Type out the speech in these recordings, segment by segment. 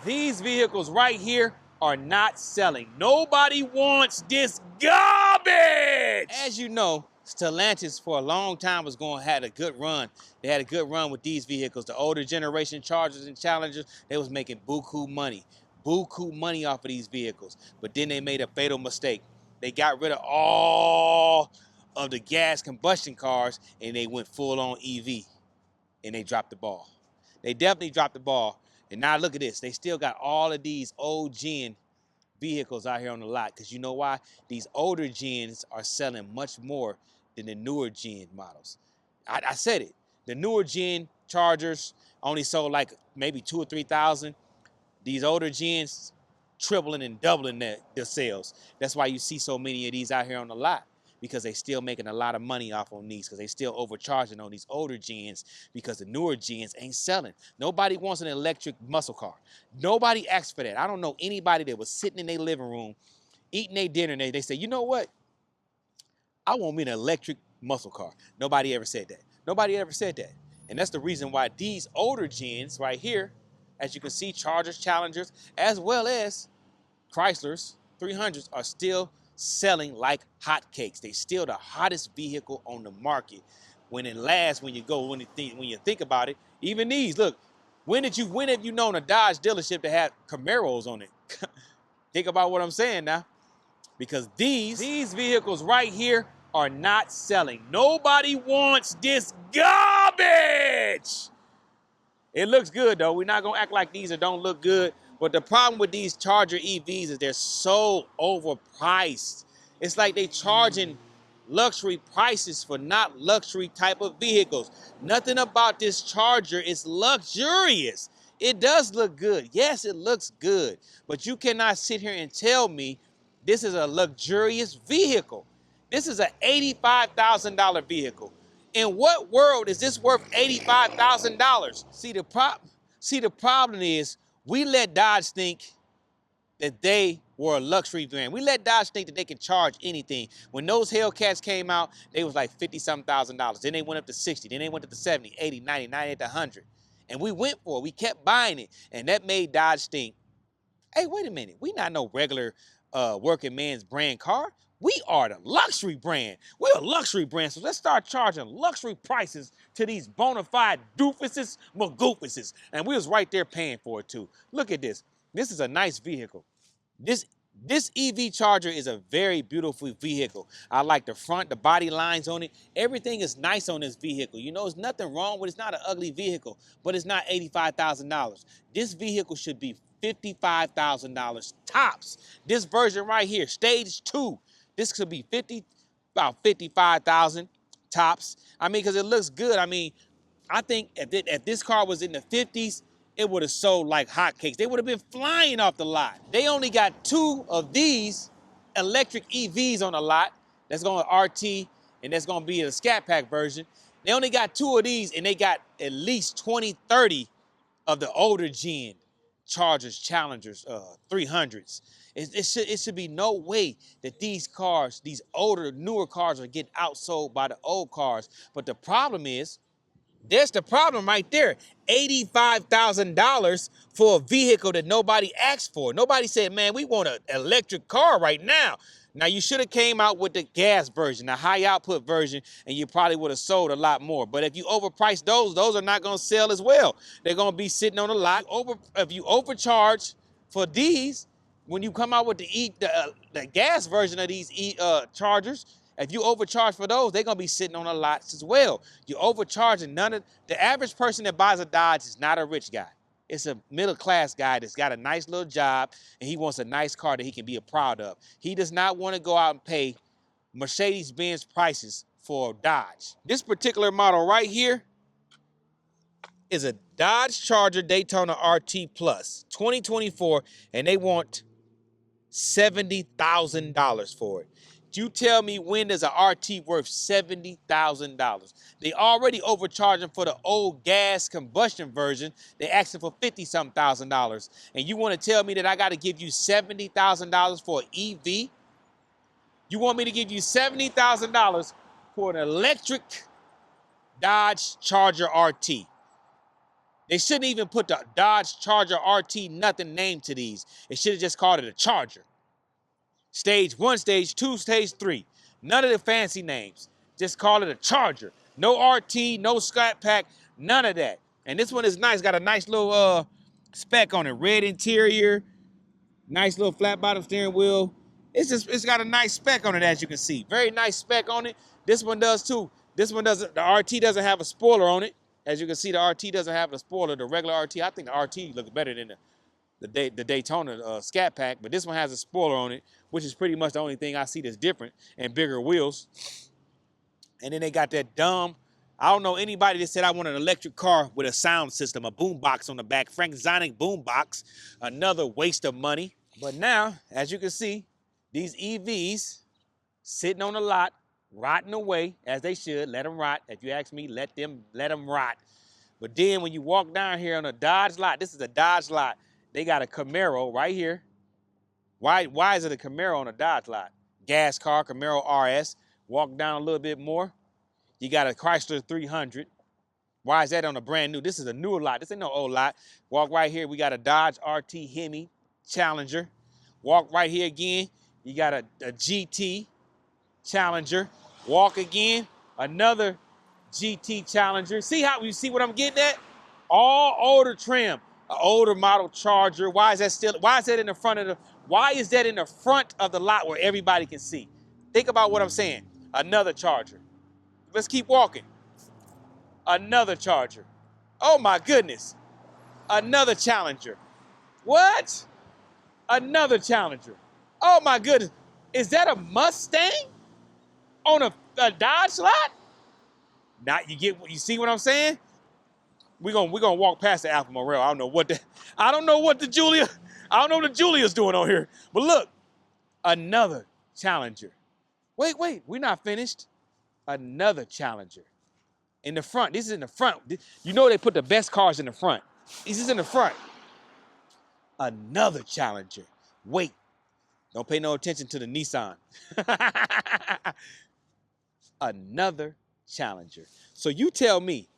These vehicles right here are not selling. Nobody wants this garbage. As you know, Stellantis for a long time was going to have a good run. They had a good run with these vehicles. The older generation Chargers and Challengers, they was making buku money off of these vehicles. But then they made a fatal mistake. They got rid of all of the gas combustion cars and they went full on EV and they dropped the ball. They definitely dropped the ball. And now look at this. They still got all of these old gen vehicles out here on the lot. Because you know why? These older gens are selling much more than the newer gen models. I said it. The newer gen Chargers only sold like maybe 2,000 or 3,000. These older gens tripling and doubling their sales. That's why you see so many of these out here on the lot, because they still making a lot of money off on these, because they still overcharging on these older gens because the newer gens ain't selling. Nobody wants an electric muscle car. Nobody asked for that. I don't know anybody that was sitting in their living room eating their dinner and they say, you know what? I want me an electric muscle car. Nobody ever said that. Nobody ever said that. And that's the reason why these older gens right here, as you can see, Chargers, Challengers, as well as Chryslers, 300s are still selling like hotcakes. They still the hottest vehicle on the market. When you think about it, even these, look, when have you known a Dodge dealership that had Camaros on it? Think about what I'm saying now. Because these vehicles right here are not selling. Nobody wants this garbage. It looks good though. We're not gonna act like these don't look good. But the problem with these Charger EVs is they're so overpriced. It's like they charging luxury prices for not luxury type of vehicles. Nothing about this Charger is luxurious. It does look good. Yes, it looks good. But you cannot sit here and tell me this is a luxurious vehicle. This is an $85,000 vehicle. In what world is this worth $85,000? See, the problem is we let Dodge think that they were a luxury brand. We let Dodge think that they can charge anything. When those Hellcats came out, they was like 50-something thousand. Then they went up to 60. Then they went up to 70, 80, 90, 98 to 100. And we went for it. We kept buying it. And that made Dodge think, hey, wait a minute. We not no regular working man's brand car. We are the luxury brand. We're a luxury brand, so let's start charging luxury prices to these bona fide doofuses, magoofuses. And we was right there paying for it too. Look at this. This is a nice vehicle. This EV Charger is a very beautiful vehicle. I like the front, the body lines on it. Everything is nice on this vehicle. You know, there's nothing wrong with it. It's not an ugly vehicle, but it's not $85,000. This vehicle should be $55,000 tops. This version right here, stage 2, this could be about 55,000 tops. I mean, because it looks good. I mean, I think if this car was in the 50s, it would have sold like hotcakes. They would have been flying off the lot. They only got 2 of these electric EVs on the lot. That's going to RT, and that's going to be the Scat Pack version. They only got 2 of these, and they got at least 20, 30 of the older gen Chargers, Challengers, 300s. It should be no way that these cars, these older, newer cars, are getting outsold by the old cars. But the problem is, there's the problem right there. $85,000 for a vehicle that nobody asked for. Nobody said, man, we want an electric car right now. Now, you should have came out with the gas version, the high output version, and you probably would have sold a lot more. But if you overprice those are not going to sell as well. They're going to be sitting on the lot. If you overcharge for these, when you come out with the gas version of these Chargers, if you overcharge for those, they're going to be sitting on the lots as well. You're overcharging. The average person that buys a Dodge is not a rich guy. It's a middle-class guy that's got a nice little job, and he wants a nice car that he can be proud of. He does not want to go out and pay Mercedes-Benz prices for Dodge. This particular model right here is a Dodge Charger Daytona RT Plus 2024, and they want $70,000 for it. You tell me, when does an RT worth $70,000? They already overcharging for the old gas combustion version. They asking for $50-something thousand. And you want to tell me that I got to give you $70,000 for an EV? You want me to give you $70,000 for an electric Dodge Charger RT? They shouldn't even put the Dodge Charger RT nothing name to these. It should have just called it a Charger. Stage 1, Stage 2, Stage 3. None of the fancy names. Just call it a Charger. No RT, no Scat pack, none of that. And this one is nice. Got a nice little spec on it. Red interior, nice little flat bottom steering wheel. It's got a nice spec on it, as you can see. Very nice spec on it. This one does too. This one doesn't, the RT doesn't have a spoiler on it. As you can see, the RT doesn't have a spoiler. The regular RT, I think the RT looks better than the Daytona Scat pack, but this one has a spoiler on it, which is pretty much the only thing I see that's different, and bigger wheels. And then they got that dumb, I don't know anybody that said I want an electric car with a sound system, a boom box on the back, Frank Zonic boom box, another waste of money. But now, as you can see, these EVs sitting on the lot, rotting away, as they should. Let them rot. If you ask me, let them rot. But then when you walk down here on a Dodge lot, this is a Dodge lot, they got a Camaro right here. Why is it a Camaro on a Dodge lot? Gas car, Camaro RS. Walk down a little bit more, you got a Chrysler 300. Why is that on a brand new? This is a newer lot. This ain't no old lot. Walk right here, we got a Dodge RT Hemi Challenger. Walk right here again, you got a GT Challenger. Walk again, another GT Challenger. See how you see what I'm getting at? All older trim, an older model Charger. Why is that in the front of the, why is that in the front of the lot where everybody can see? Think about what I'm saying. Another Charger. Let's keep walking. Another Charger. Oh my goodness. Another Challenger. What? Another Challenger. Oh my goodness. Is that a Mustang on a Dodge lot? Now you see what I'm saying? We're gonna walk past the Alfa Romeo. I don't know what the Julia's doing on here. But look, another Challenger. Wait, we're not finished. Another Challenger. In the front, this is in the front. You know they put the best cars in the front. This is in the front. Another Challenger. Wait, don't pay no attention to the Nissan. Another Challenger. So you tell me,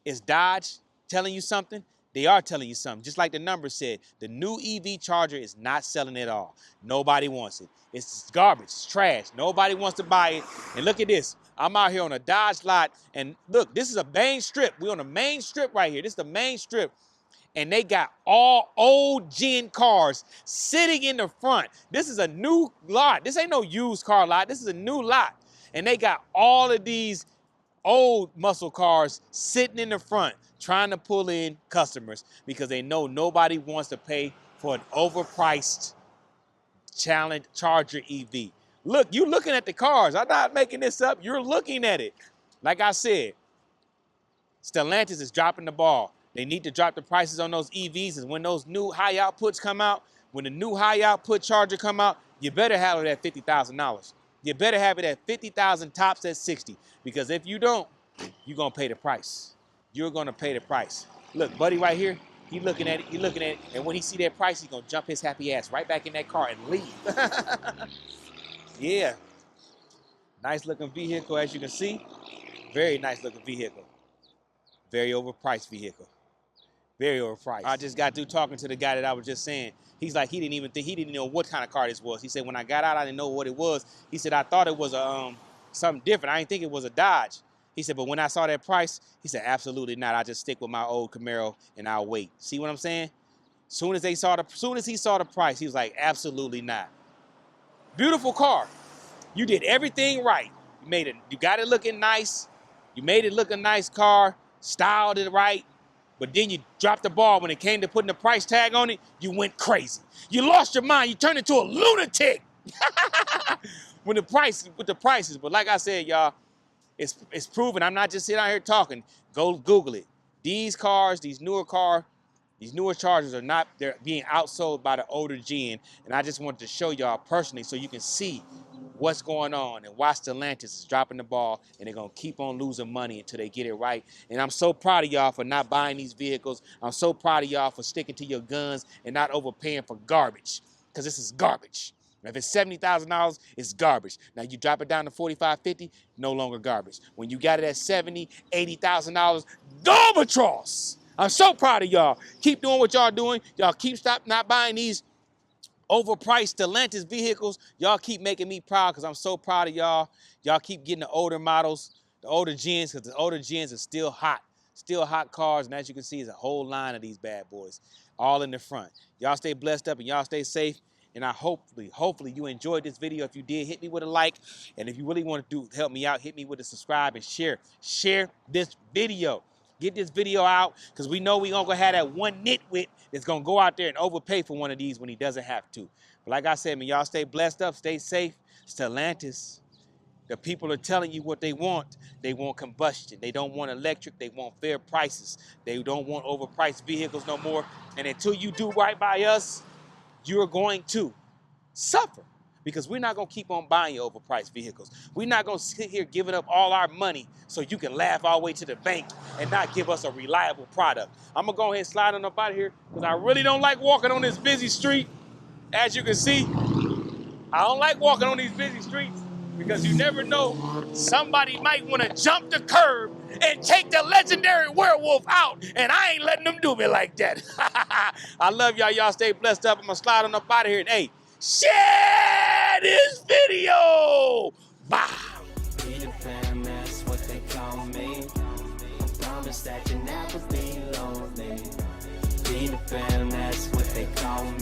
is Dodge telling you something? They are telling you something. Just like the number said, the new EV Charger is not selling at all. Nobody wants it. It's garbage, it's trash. Nobody wants to buy it. And look at this. I'm out here on a Dodge lot, and look, this is a main strip. We're on the main strip right here. This is the main strip. And they got all old gen cars sitting in the front. This is a new lot. This ain't no used car lot. This is a new lot. And they got all of these old muscle cars sitting in the front trying to pull in customers because they know nobody wants to pay for an overpriced Charger EV. Look, you looking at the cars. I'm not making this up. You're looking at it. Like I said, Stellantis is dropping the ball. They need to drop the prices on those EVs, and when those new high outputs come out, when the new high output Charger come out, you better have it at $50,000. You better have it at $50,000, tops at $60,000, because if you don't, you're gonna pay the price. You're gonna pay the price. Look, buddy right here, he looking at it, and when he see that price, he's gonna jump his happy ass right back in that car and leave. Yeah, nice looking vehicle, as you can see. Very nice looking vehicle. Very overpriced vehicle. Very overpriced. I just got through talking to the guy that I was just saying. He's like, he didn't know what kind of car this was. He said, when I got out, I didn't know what it was. He said, I thought it was something different. I didn't think it was a Dodge. He said, but when I saw that price, he said, absolutely not. I just stick with my old Camaro and I'll wait. See what I'm saying? Soon as he saw the price, he was like, absolutely not. Beautiful car. You did everything right. You got it looking nice. You made it look a nice car, styled it right. But then you dropped the ball when it came to putting the price tag on it. You went crazy. You lost your mind. You turned into a lunatic with the prices. But like I said, y'all, it's proven. I'm not just sitting out here talking. Go Google it. These cars, these newer Chargers are not, they're being outsold by the older gen. And I just wanted to show y'all personally so you can see what's going on and why Stellantis is dropping the ball, and they're going to keep on losing money until they get it right. And I'm so proud of y'all for not buying these vehicles. I'm so proud of y'all for sticking to your guns and not overpaying for garbage, because this is garbage. If it's $70,000, it's garbage. Now you drop it down to $45,000, $50,000, no longer garbage. When you got it at $70,000, $80,000, Galbatross. I'm so proud of y'all. Keep doing what y'all doing. Y'all keep not buying these overpriced Stellantis vehicles. Y'all keep making me proud because I'm so proud of y'all. Y'all keep getting the older models, the older gens, because the older gens are still hot. Still hot cars, and as you can see, there's a whole line of these bad boys, all in the front. Y'all stay blessed up and y'all stay safe. And I hopefully you enjoyed this video. If you did, hit me with a like. And if you really want to help me out, hit me with a subscribe and share. Share this video. Get this video out, because we know we gonna have that one nitwit that's gonna go out there and overpay for one of these when he doesn't have to. But like I said, man, y'all stay blessed up, stay safe. Stellantis, the people are telling you what they want. They want combustion. They don't want electric. They want fair prices. They don't want overpriced vehicles no more. And until you do right by us, you're going to suffer, because we're not going to keep on buying your overpriced vehicles. We're not going to sit here giving up all our money so you can laugh our way to the bank and not give us a reliable product. I'm going to go ahead and slide on up out of here, because I really don't like walking on this busy street. As you can see, I don't like walking on these busy streets, because you never know, somebody might want to jump the curb and take the legendary werewolf out, and I ain't letting them do me like that. I love y'all. Y'all stay blessed up. I'm going to slide on up out of here, and hey, share this video. Bye. That's what they call me. I promise that you never be lonely. Be the fam, that's what they call me.